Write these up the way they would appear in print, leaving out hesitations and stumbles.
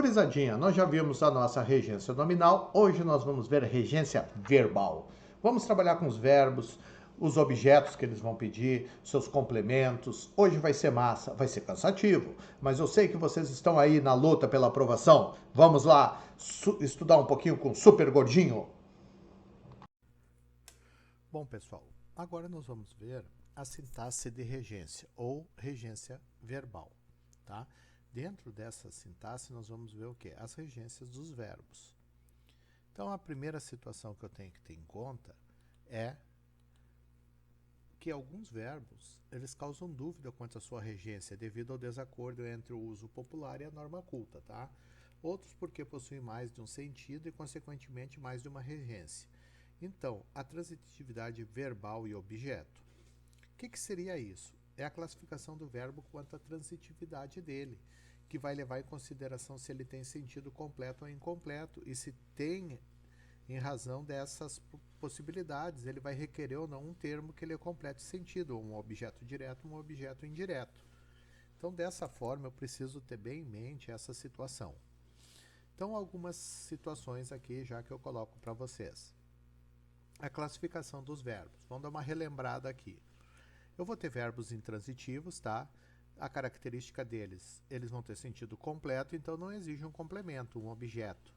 Gurizadinha, nós já vimos a nossa regência nominal, hoje nós vamos ver a regência verbal. Vamos trabalhar com os verbos, os objetos que eles vão pedir, seus complementos. Hoje vai ser massa, vai ser cansativo, mas eu sei que vocês estão aí na luta pela aprovação. Vamos lá estudar um pouquinho com o Super Gordinho? Bom, pessoal, agora nós vamos ver a sintaxe de regência ou regência verbal, tá? Dentro dessa sintaxe nós vamos ver o quê? As regências dos verbos. Então, a primeira situação que eu tenho que ter em conta é que alguns verbos, eles causam dúvida quanto à sua regência devido ao desacordo entre o uso popular e a norma culta, tá? Outros porque possuem mais de um sentido e, consequentemente, mais de uma regência. Então, a transitividade verbal e objeto. O que seria isso? É a classificação do verbo quanto à transitividade dele, que vai levar em consideração se ele tem sentido completo ou incompleto e se tem, em razão dessas possibilidades, ele vai requerer ou não um termo que lhe complete sentido, ou um objeto direto ou um objeto indireto. Então, dessa forma, eu preciso ter bem em mente essa situação. Então, algumas situações aqui já que eu coloco para vocês. A classificação dos verbos. Vamos dar uma relembrada aqui. Eu vou ter verbos intransitivos, tá? A característica deles, eles vão ter sentido completo, então não exige um complemento, um objeto,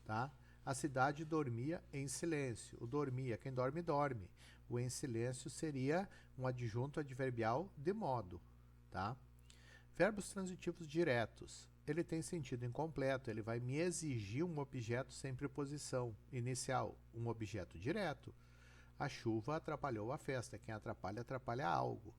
tá? A cidade dormia em silêncio. O dormia, quem dorme, dorme. O em silêncio seria um adjunto adverbial de modo, tá? Verbos transitivos diretos. Ele tem sentido incompleto, ele vai me exigir um objeto sem preposição inicial, um objeto direto. A chuva atrapalhou a festa, quem atrapalha, atrapalha algo.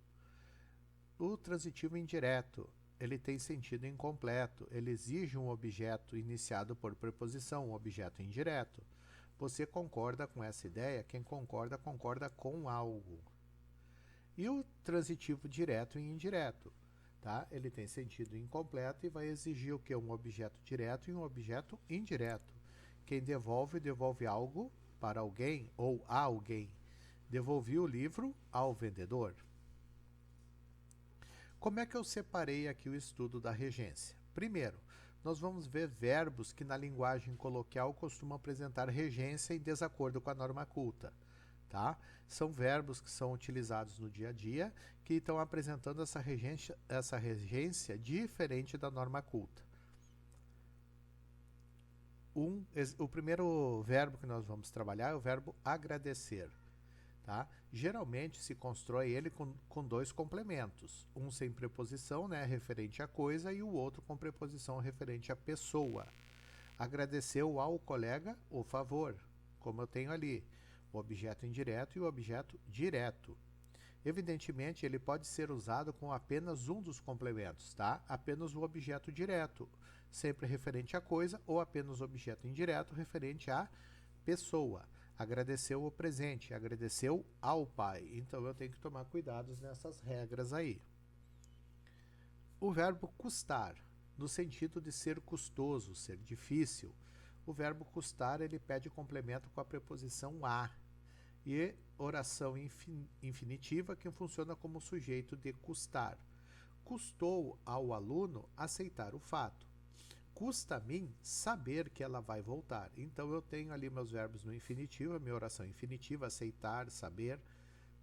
O transitivo indireto, ele tem sentido incompleto, ele exige um objeto iniciado por preposição, um objeto indireto. Você concorda com essa ideia? Quem concorda, concorda com algo. E o transitivo direto e indireto, tá? Ele tem sentido incompleto e vai exigir o que? Um objeto direto e um objeto indireto. Quem devolve, devolve algo para alguém ou a alguém. Devolvi o livro ao vendedor. Como é que eu separei aqui o estudo da regência? Primeiro, nós vamos ver verbos que na linguagem coloquial costumam apresentar regência em desacordo com a norma culta. Tá? São verbos que são utilizados no dia a dia que estão apresentando essa regência diferente da norma culta. O primeiro verbo que nós vamos trabalhar é o verbo agradecer. Tá? Geralmente se constrói ele com dois complementos, um sem preposição, né, referente à coisa, e o outro com preposição referente à pessoa. Agradeceu ao colega o favor, como eu tenho ali, o objeto indireto e o objeto direto. Evidentemente, ele pode ser usado com apenas um dos complementos, tá? Apenas o objeto direto, sempre referente à coisa, ou apenas o objeto indireto, referente à pessoa. Agradeceu o presente, agradeceu ao pai. Então, eu tenho que tomar cuidados nessas regras aí. O verbo custar, no sentido de ser custoso, ser difícil. O verbo custar, ele pede complemento com a preposição a. E oração infinitiva, que funciona como sujeito de custar. Custou ao aluno aceitar o fato. Custa a mim saber que ela vai voltar. Então, eu tenho ali meus verbos no infinitivo, a minha oração infinitiva, aceitar, saber,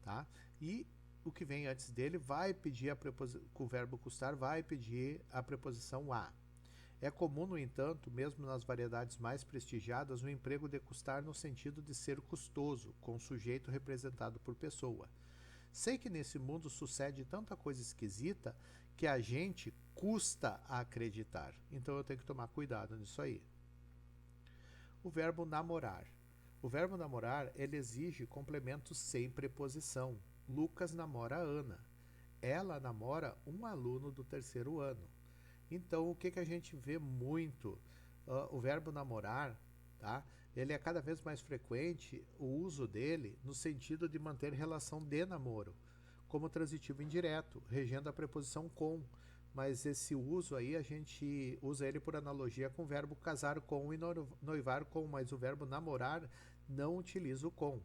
tá? E o que vem antes dele vai pedir com o verbo custar, vai pedir a preposição a. É comum, no entanto, mesmo nas variedades mais prestigiadas, o emprego de custar no sentido de ser custoso, com o sujeito representado por pessoa. Sei que nesse mundo sucede tanta coisa esquisita que a gente custa a acreditar. Então eu tenho que tomar cuidado nisso aí. O verbo namorar. O verbo namorar, ele exige complementos sem preposição. Lucas namora a Ana. Ela namora um aluno do terceiro ano. Então, o que a gente vê muito? O verbo namorar, tá? Ele é cada vez mais frequente o uso dele no sentido de manter relação de namoro, como transitivo indireto, regendo a preposição com. Mas esse uso aí, a gente usa ele por analogia com o verbo casar com e noivar com, mas o verbo namorar não utiliza o com.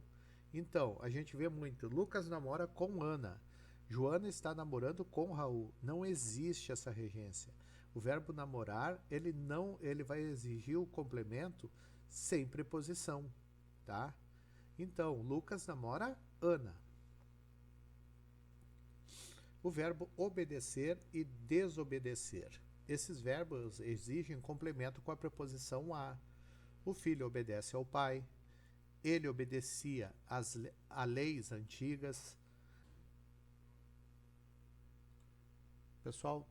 Então, a gente vê muito, Lucas namora com Ana, Joana está namorando com Raul. Não existe essa regência. O verbo namorar, ele vai exigir o complemento sem preposição, tá? Então, Lucas namora Ana. O verbo obedecer e desobedecer. Esses verbos exigem complemento com a preposição a. O filho obedece ao pai. Ele obedecia a leis antigas. Pessoal,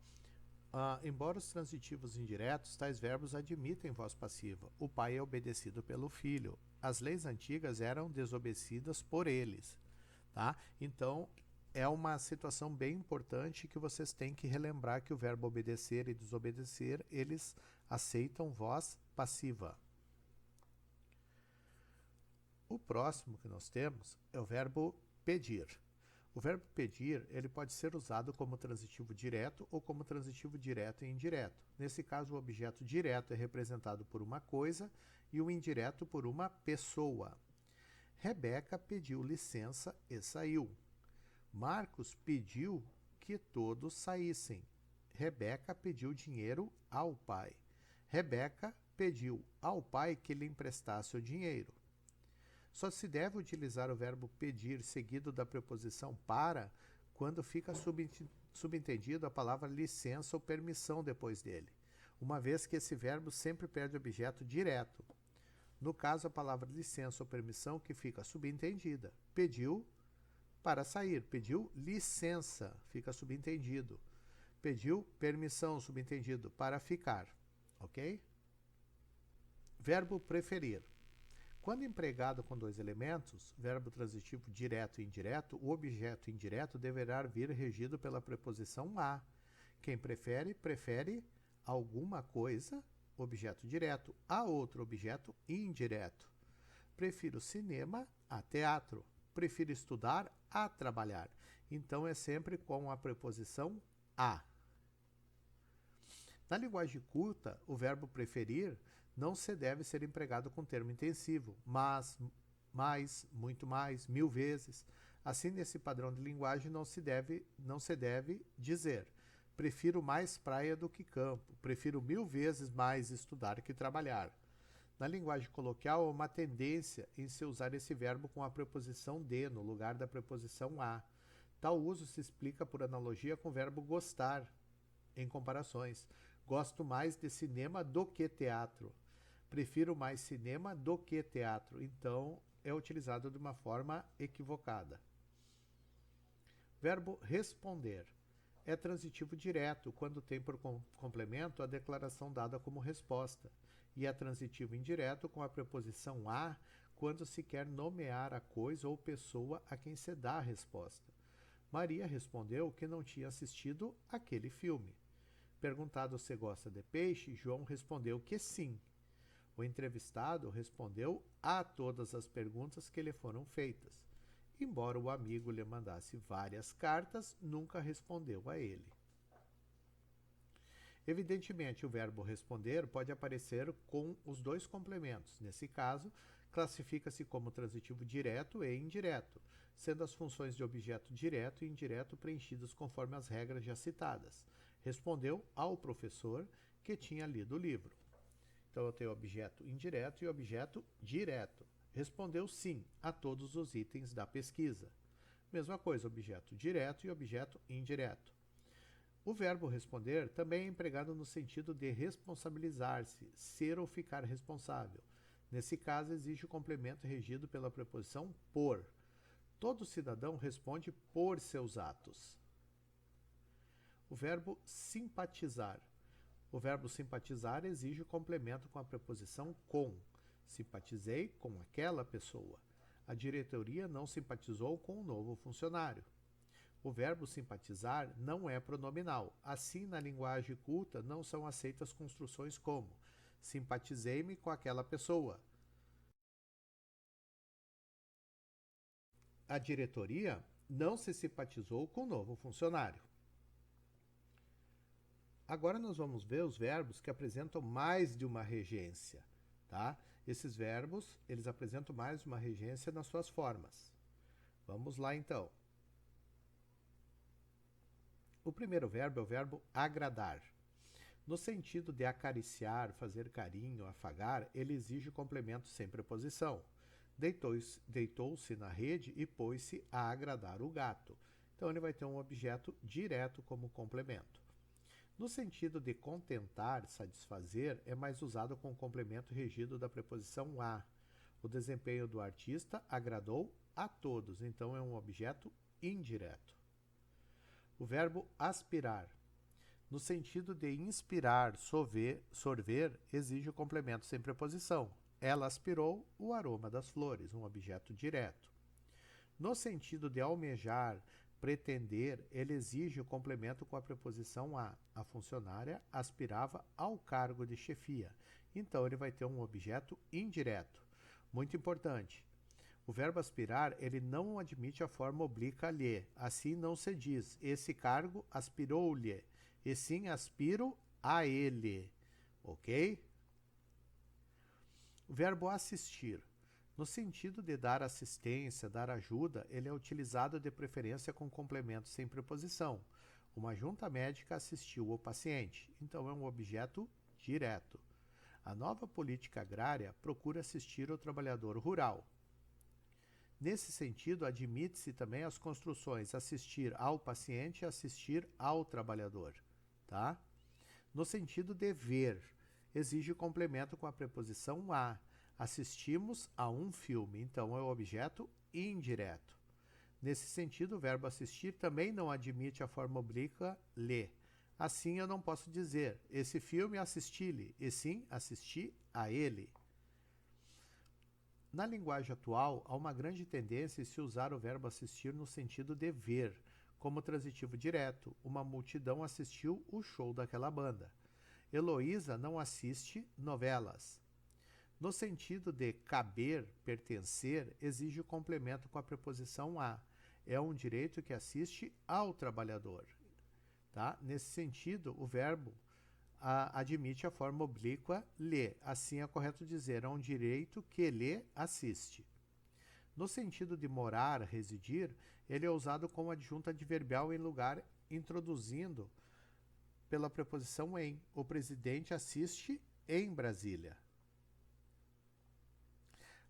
embora os transitivos indiretos, tais verbos admitem voz passiva. O pai é obedecido pelo filho. As leis antigas eram desobedecidas por eles. Tá? Então, é uma situação bem importante que vocês têm que relembrar que o verbo obedecer e desobedecer, eles aceitam voz passiva. O próximo que nós temos é o verbo pedir. O verbo pedir, ele pode ser usado como transitivo direto ou como transitivo direto e indireto. Nesse caso, o objeto direto é representado por uma coisa e o indireto por uma pessoa. Rebeca pediu licença e saiu. Marcos pediu que todos saíssem. Rebeca pediu dinheiro ao pai. Rebeca pediu ao pai que lhe emprestasse o dinheiro. Só se deve utilizar o verbo pedir seguido da preposição para quando fica subentendido a palavra licença ou permissão depois dele, uma vez que esse verbo sempre perde objeto direto. No caso, a palavra licença ou permissão que fica subentendida. Pediu para sair, pediu licença, fica subentendido. Pediu permissão, subentendido, para ficar, ok? Verbo preferir. Quando empregado com dois elementos, verbo transitivo direto e indireto, o objeto indireto deverá vir regido pela preposição a. Quem prefere, prefere alguma coisa, objeto direto, a outro objeto indireto. Prefiro cinema a teatro. Prefiro estudar a trabalhar. Então é sempre com a preposição a. Na linguagem culta, o verbo preferir não se deve ser empregado com termo intensivo, mas, mais, muito mais, mil vezes. Assim, nesse padrão de linguagem não se deve dizer prefiro mais praia do que campo, prefiro 1000 vezes mais estudar que trabalhar. Na linguagem coloquial, há uma tendência em se usar esse verbo com a preposição de no lugar da preposição a. Tal uso se explica por analogia com o verbo gostar, em comparações. Gosto mais de cinema do que teatro. Prefiro mais cinema do que teatro. Então, é utilizado de uma forma equivocada. Verbo responder. É transitivo direto quando tem por complemento a declaração dada como resposta. E é transitivo indireto com a preposição a quando se quer nomear a coisa ou pessoa a quem se dá a resposta. Maria respondeu que não tinha assistido aquele filme. Perguntado se gosta de peixe, João respondeu que sim. O entrevistado respondeu a todas as perguntas que lhe foram feitas. Embora o amigo lhe mandasse várias cartas, nunca respondeu a ele. Evidentemente, o verbo responder pode aparecer com os dois complementos. Nesse caso, classifica-se como transitivo direto e indireto, sendo as funções de objeto direto e indireto preenchidas conforme as regras já citadas. Respondeu ao professor que tinha lido o livro. Então, eu tenho objeto indireto e objeto direto. Respondeu sim a todos os itens da pesquisa. Mesma coisa, objeto direto e objeto indireto. O verbo responder também é empregado no sentido de responsabilizar-se, ser ou ficar responsável. Nesse caso, exige o complemento regido pela preposição por. Todo cidadão responde por seus atos. O verbo simpatizar. O verbo simpatizar exige o complemento com a preposição com. Simpatizei com aquela pessoa. A diretoria não simpatizou com o novo funcionário. O verbo simpatizar não é pronominal. Assim, na linguagem culta, não são aceitas construções como simpatizei-me com aquela pessoa. A diretoria não se simpatizou com o novo funcionário. Agora nós vamos ver os verbos que apresentam mais de uma regência, tá? Esses verbos, eles apresentam mais de uma regência nas suas formas. Vamos lá, então. O primeiro verbo é o verbo agradar. No sentido de acariciar, fazer carinho, afagar, ele exige complemento sem preposição. Deitou-se na rede e pôs-se a agradar o gato. Então ele vai ter um objeto direto como complemento. No sentido de contentar, satisfazer, é mais usado com o complemento regido da preposição a. O desempenho do artista agradou a todos, então é um objeto indireto. O verbo aspirar. No sentido de inspirar, sorver, exige o complemento sem preposição. Ela aspirou o aroma das flores, um objeto direto. No sentido de almejar, pretender, ele exige o complemento com a preposição a. A funcionária aspirava ao cargo de chefia. Então ele vai ter um objeto indireto. Muito importante. O verbo aspirar, ele não admite a forma oblíqua lhe. Assim não se diz, esse cargo aspirou-lhe, e sim aspiro a ele. Ok? O verbo assistir. No sentido de dar assistência, dar ajuda, ele é utilizado de preferência com complemento sem preposição. Uma junta médica assistiu o paciente, então é um objeto direto. A nova política agrária procura assistir o trabalhador rural. Nesse sentido, admite-se também as construções assistir ao paciente e assistir ao trabalhador. Tá? No sentido de ver, exige complemento com a preposição a. Assistimos a um filme, então é o objeto indireto. Nesse sentido, o verbo assistir também não admite a forma oblíqua lhe. Assim eu não posso dizer, esse filme assisti-lhe, e sim assisti a ele. Na linguagem atual, há uma grande tendência em se usar o verbo assistir no sentido de ver, como transitivo direto. Uma multidão assistiu o show daquela banda. Heloísa não assiste novelas. No sentido de caber, pertencer, exige o complemento com a preposição a. É um direito que assiste ao trabalhador. Tá? Nesse sentido, o verbo admite a forma oblíqua lhe. Assim é correto dizer, é um direito que lhe assiste. No sentido de morar, residir, ele é usado como adjunto adverbial em lugar, introduzindo pela preposição em. O presidente assiste em Brasília.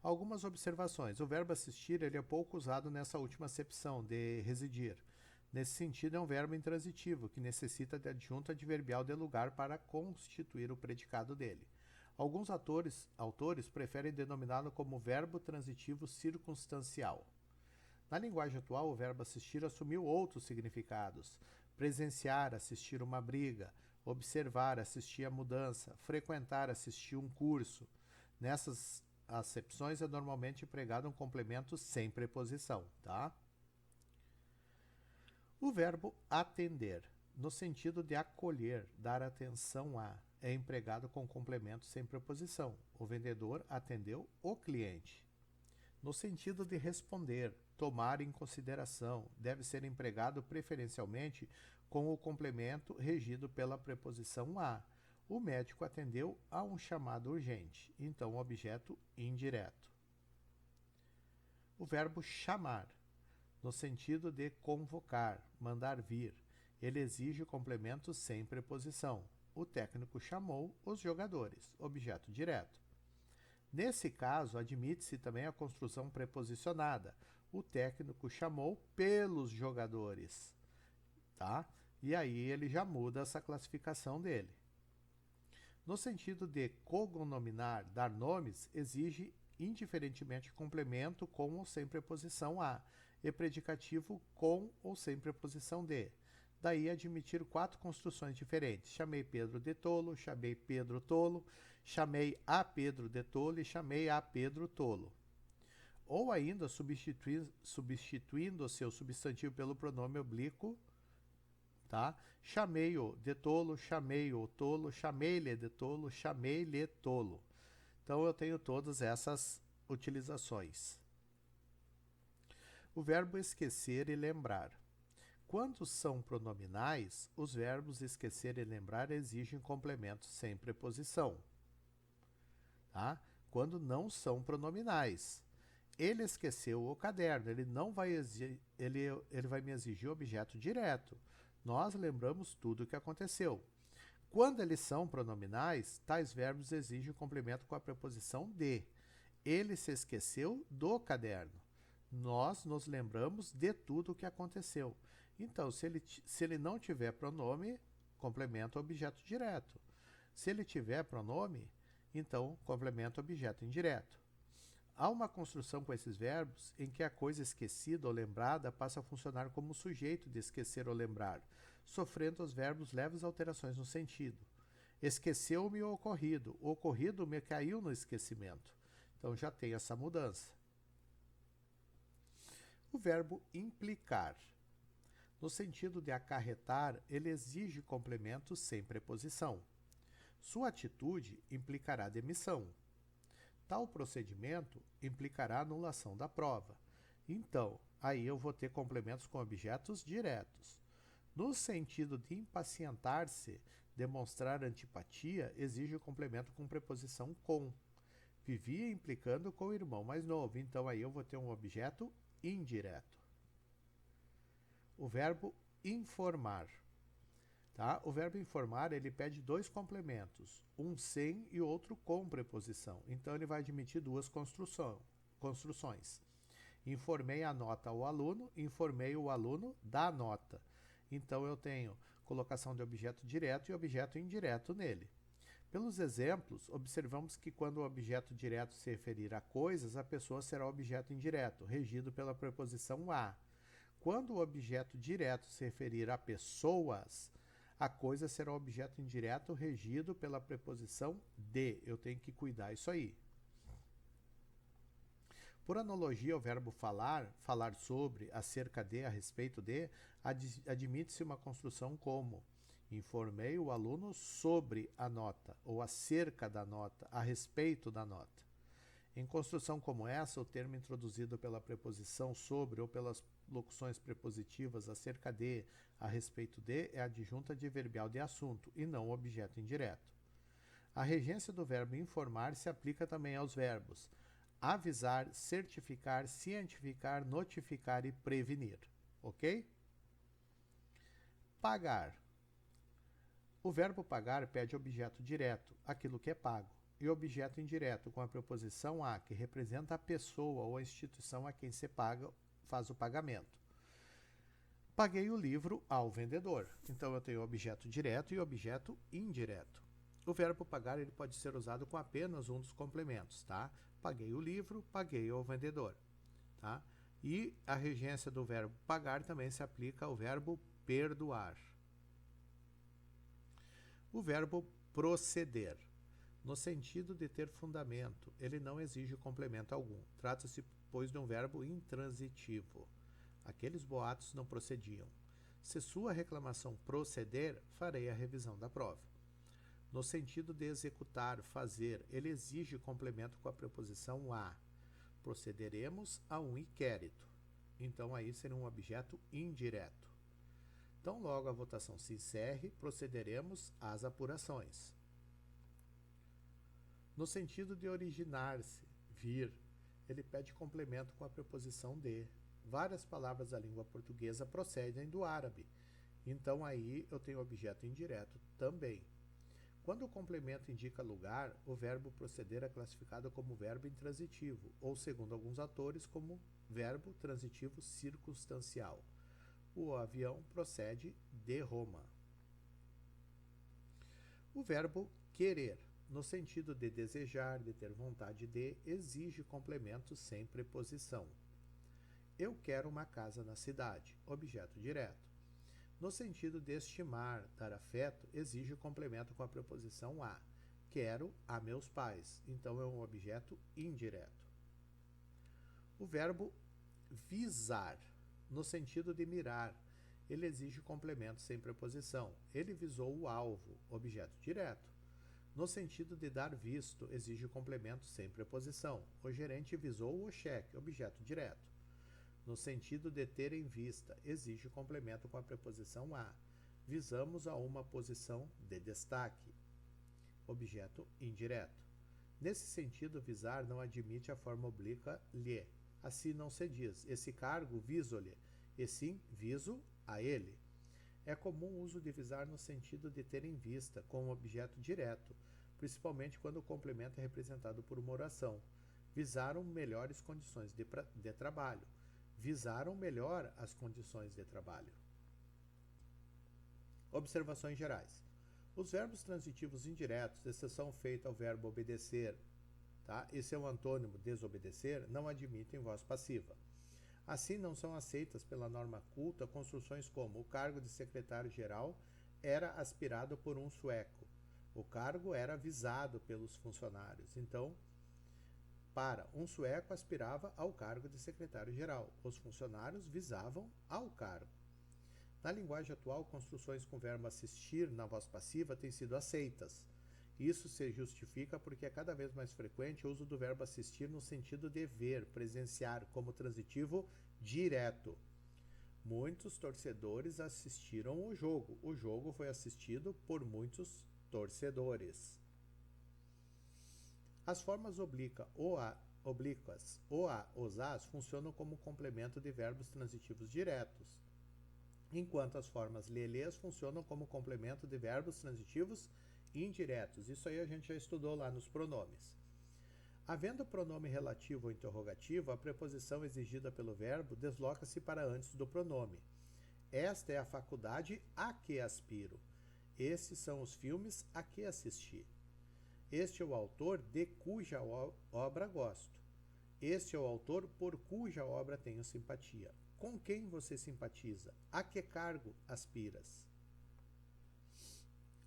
Algumas observações. O verbo assistir ele é pouco usado nessa última acepção de residir. Nesse sentido, é um verbo intransitivo, que necessita de adjunto adverbial de lugar para constituir o predicado dele. Alguns autores preferem denominá-lo como verbo transitivo circunstancial. Na linguagem atual, o verbo assistir assumiu outros significados. Presenciar, assistir uma briga. Observar, assistir a mudança. Frequentar, assistir um curso. Nessas acepções é normalmente empregado um complemento sem preposição, tá? O verbo atender, no sentido de acolher, dar atenção a, é empregado com complemento sem preposição. O vendedor atendeu o cliente. No sentido de responder, tomar em consideração, deve ser empregado preferencialmente com o complemento regido pela preposição a. O médico atendeu a um chamado urgente, então objeto indireto. O verbo chamar, no sentido de convocar, mandar vir, ele exige complemento sem preposição. O técnico chamou os jogadores, objeto direto. Nesse caso, admite-se também a construção preposicionada. O técnico chamou pelos jogadores, tá? E aí ele já muda essa classificação dele. No sentido de cognominar, dar nomes, exige indiferentemente complemento com ou sem preposição a, e predicativo com ou sem preposição de. Daí admitir 4 construções diferentes. Chamei Pedro de tolo, chamei Pedro tolo, chamei a Pedro de tolo e chamei a Pedro tolo. Ou ainda substituindo o seu substantivo pelo pronome oblíquo, tá? Chamei-o de tolo, chamei-o tolo, chamei-lhe de tolo, chamei-lhe tolo. Então eu tenho todas essas utilizações. O verbo esquecer e lembrar. Quando são pronominais, os verbos esquecer e lembrar exigem complemento sem preposição. Tá? Quando não são pronominais. Ele esqueceu o caderno, ele vai me exigir objeto direto. Nós lembramos tudo o que aconteceu. Quando eles são pronominais, tais verbos exigem complemento com a preposição de. Ele se esqueceu do caderno. Nós nos lembramos de tudo o que aconteceu. Então, se ele não tiver pronome, complementa o objeto direto. Se ele tiver pronome, então complementa o objeto indireto. Há uma construção com esses verbos em que a coisa esquecida ou lembrada passa a funcionar como sujeito de esquecer ou lembrar, sofrendo os verbos leves alterações no sentido. Esqueceu-me o ocorrido me caiu no esquecimento. Então já tem essa mudança. O verbo implicar. No sentido de acarretar, ele exige complemento sem preposição. Sua atitude implicará demissão. Tal procedimento implicará anulação da prova. Então, aí eu vou ter complementos com objetos diretos. No sentido de impacientar-se, demonstrar antipatia, exige o complemento com preposição com. Vivia implicando com o irmão mais novo. Então, aí eu vou ter um objeto indireto. O verbo informar. Tá? O verbo informar, ele pede dois complementos, um sem e outro com preposição. Então, ele vai admitir duas construções. Informei a nota ao aluno, informei o aluno da nota. Então, eu tenho colocação de objeto direto e objeto indireto nele. Pelos exemplos, observamos que quando o objeto direto se referir a coisas, a pessoa será objeto indireto, regido pela preposição a. Quando o objeto direto se referir a pessoas, a coisa será objeto indireto regido pela preposição de. Eu tenho que cuidar isso aí. Por analogia ao verbo falar, falar sobre, acerca de, a respeito de, admite-se uma construção como: informei o aluno sobre a nota, ou acerca da nota, a respeito da nota. Em construção como essa, o termo introduzido pela preposição sobre ou pelas locuções prepositivas acerca de, a respeito de, é adjunta adverbial de assunto e não objeto indireto. A regência do verbo informar se aplica também aos verbos avisar, certificar, cientificar, notificar e prevenir. Ok? Pagar. O verbo pagar pede objeto direto, aquilo que é pago, e objeto indireto com a preposição a, que representa a pessoa ou a instituição a quem se paga, faz o pagamento. Paguei o livro ao vendedor. Então eu tenho objeto direto e objeto indireto. O verbo pagar ele pode ser usado com apenas um dos complementos, tá? Paguei o livro, paguei ao vendedor, tá? E a regência do verbo pagar também se aplica ao verbo perdoar. O verbo proceder. No sentido de ter fundamento, ele não exige complemento algum. Trata-se, pois, de um verbo intransitivo. Aqueles boatos não procediam. Se sua reclamação proceder, farei a revisão da prova. No sentido de executar, fazer, ele exige complemento com a preposição a. Procederemos a um inquérito. Então, aí seria um objeto indireto. Então, logo a votação se encerre, procederemos às apurações. No sentido de originar-se, vir, ele pede complemento com a preposição de. Várias palavras da língua portuguesa procedem do árabe. Então, aí eu tenho objeto indireto também. Quando o complemento indica lugar, o verbo proceder é classificado como verbo intransitivo, ou, segundo alguns autores, como verbo transitivo circunstancial. O avião procede de Roma. O verbo querer, no sentido de desejar, de ter vontade de, exige complemento sem preposição. Eu quero uma casa na cidade, objeto direto. No sentido de estimar, dar afeto, exige o complemento com a preposição a. Quero a meus pais, então é um objeto indireto. O verbo visar, no sentido de mirar, ele exige complemento sem preposição. Ele visou o alvo, objeto direto. No sentido de dar visto, exige complemento sem preposição. O gerente visou o cheque, objeto direto. No sentido de ter em vista, exige complemento com a preposição a. Visamos a uma posição de destaque, objeto indireto. Nesse sentido, visar não admite a forma oblíqua lhe. Assim não se diz, esse cargo viso-lhe, e sim viso a ele. É comum o uso de visar no sentido de ter em vista, com um objeto direto, principalmente quando o complemento é representado por uma oração. Visaram melhores condições de trabalho. Visaram melhor as condições de trabalho. Observações gerais. Os verbos transitivos indiretos, exceção feita ao verbo obedecer, tá? Esse é o antônimo desobedecer, não admitem voz passiva. Assim, não são aceitas pela norma culta construções como o cargo de secretário-geral era aspirado por um sueco. O cargo era visado pelos funcionários. Então, para um sueco aspirava ao cargo de secretário-geral. Os funcionários visavam ao cargo. Na linguagem atual, construções com o verbo assistir na voz passiva têm sido aceitas. Isso se justifica porque é cada vez mais frequente o uso do verbo assistir no sentido de ver, presenciar, como transitivo direto. Muitos torcedores assistiram o jogo. O jogo foi assistido por muitos torcedores. As formas oblíquas, o a, os as, funcionam como complemento de verbos transitivos diretos, enquanto as formas lelês funcionam como complemento de verbos transitivos indiretos. Isso aí a gente já estudou lá nos pronomes. Havendo pronome relativo ou interrogativo, a preposição exigida pelo verbo desloca-se para antes do pronome. Esta é a faculdade a que aspiro. Estes são os filmes a que assisti. Este é o autor de cuja obra gosto. Este é o autor por cuja obra tenho simpatia. Com quem você simpatiza? A que cargo aspiras?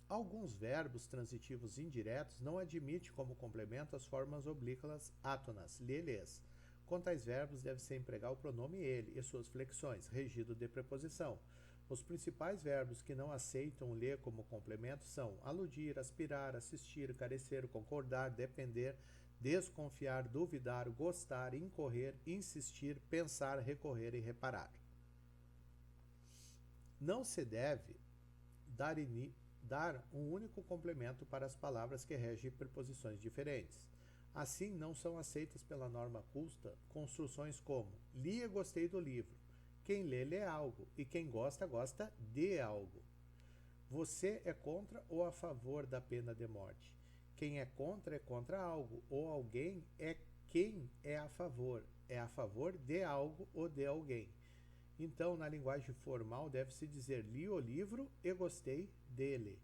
Alguns verbos transitivos indiretos não admitem como complemento as formas oblíquas átonas, lelês. Com tais verbos deve-se empregar o pronome ele e suas flexões, regido de preposição. Os principais verbos que não aceitam o lê como complemento são aludir, aspirar, assistir, carecer, concordar, depender, desconfiar, duvidar, gostar, incorrer, insistir, pensar, recorrer e reparar. Não se deve dar um único complemento para as palavras que regem preposições diferentes. Assim, não são aceitas pela norma culta construções como li e gostei do livro. Quem lê algo, e quem gosta, gosta de algo. Você é contra ou a favor da pena de morte? Quem é contra algo, ou alguém é quem é a favor de algo ou de alguém. Então, na linguagem formal, deve-se dizer li o livro e gostei dele.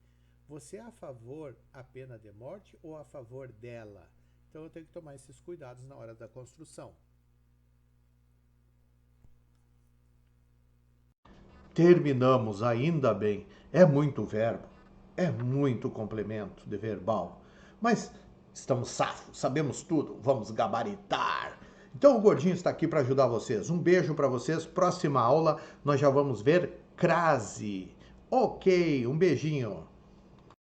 Você é a favor da pena de morte ou a favor dela? Então, eu tenho que tomar esses cuidados na hora da construção. Terminamos, ainda bem. É muito verbo, é muito complemento de verbal. Mas estamos safos, sabemos tudo, vamos gabaritar. Então o Gordinho está aqui para ajudar vocês. Um beijo para vocês. Próxima aula nós já vamos ver crase. Ok, um beijinho.